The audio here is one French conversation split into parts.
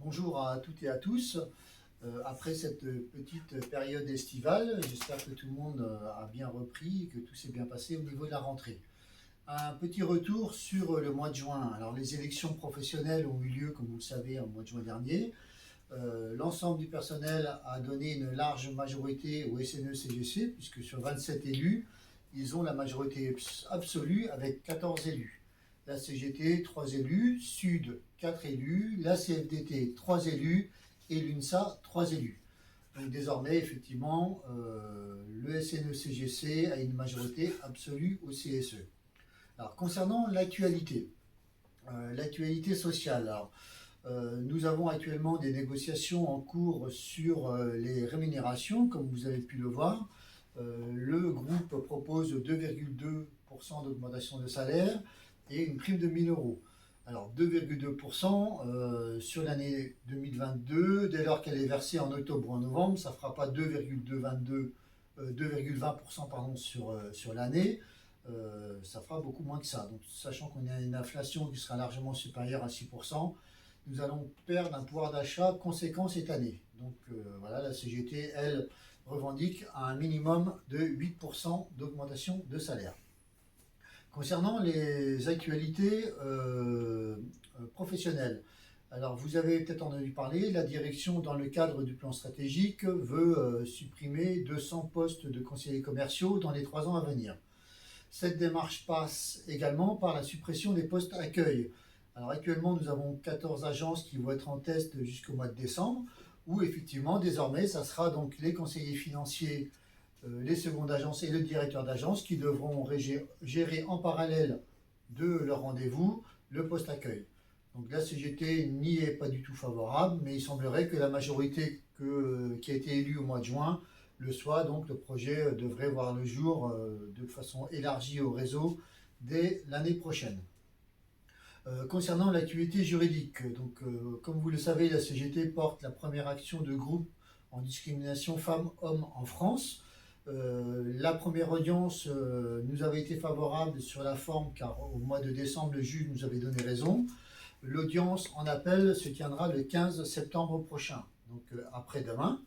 Bonjour à toutes et à tous. Après cette petite période estivale, j'espère que tout le monde a bien repris et que tout s'est bien passé au niveau de la rentrée. Un petit retour sur le mois de juin. Alors les élections professionnelles ont eu lieu, comme vous le savez, au mois de juin dernier. L'ensemble du personnel a donné une large majorité au SNE-CGC, puisque sur 27 élus, ils ont la majorité absolue avec 14 élus. La CGT, 3 élus, Sud, 4 élus, la CFDT, 3 élus et l'UNSA, 3 élus. Donc désormais, effectivement, le SNE-CGC a une majorité absolue au CSE. Alors concernant l'actualité sociale, alors, nous avons actuellement des négociations en cours sur les rémunérations, comme vous avez pu le voir. Le groupe propose 2,2% d'augmentation de salaire et une prime de 1 000 euros. Alors 2,2% sur l'année 2022, dès lors qu'elle est versée en octobre ou en novembre, ça ne fera pas 2,20% sur l'année. Ça fera beaucoup moins que ça. Donc, sachant qu'on a une inflation qui sera largement supérieure à 6%, nous allons perdre un pouvoir d'achat conséquent cette année. Donc voilà, la CGT, elle, revendique un minimum de 8% d'augmentation de salaire. Concernant les actualités professionnelles, alors vous avez peut-être entendu parler, la direction, dans le cadre du plan stratégique, veut supprimer 200 postes de conseillers commerciaux dans les 3 ans à venir. Cette démarche passe également par la suppression des postes accueil. Alors actuellement, nous avons 14 agences qui vont être en test jusqu'au mois de décembre, où effectivement, désormais, ça sera donc les conseillers financiers, les secondes agences et le directeur d'agence qui devront gérer en parallèle de leur rendez-vous le poste accueil. Donc la CGT n'y est pas du tout favorable, mais il semblerait que la majorité qui a été élue au mois de juin le soit. Donc le projet devrait voir le jour de façon élargie au réseau dès l'année prochaine. Concernant l'activité juridique, donc, comme vous le savez, la CGT porte la première action de groupe en discrimination femmes-hommes en France. La première audience nous avait été favorable sur la forme, car au mois de décembre, le juge nous avait donné raison. L'audience en appel se tiendra le 15 septembre prochain, donc après-demain.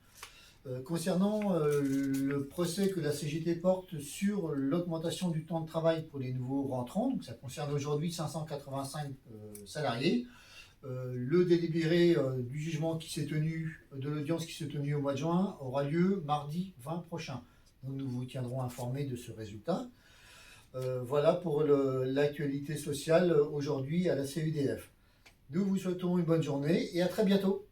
Concernant le procès que la CGT porte sur l'augmentation du temps de travail pour les nouveaux rentrants, donc ça concerne aujourd'hui 585 salariés, le délibéré du jugement qui s'est tenu, de l'audience qui s'est tenue au mois de juin, aura lieu mardi 20 prochain. Donc nous vous tiendrons informés de ce résultat. Voilà pour l'actualité sociale aujourd'hui à la CEDF. Nous vous souhaitons une bonne journée et à très bientôt.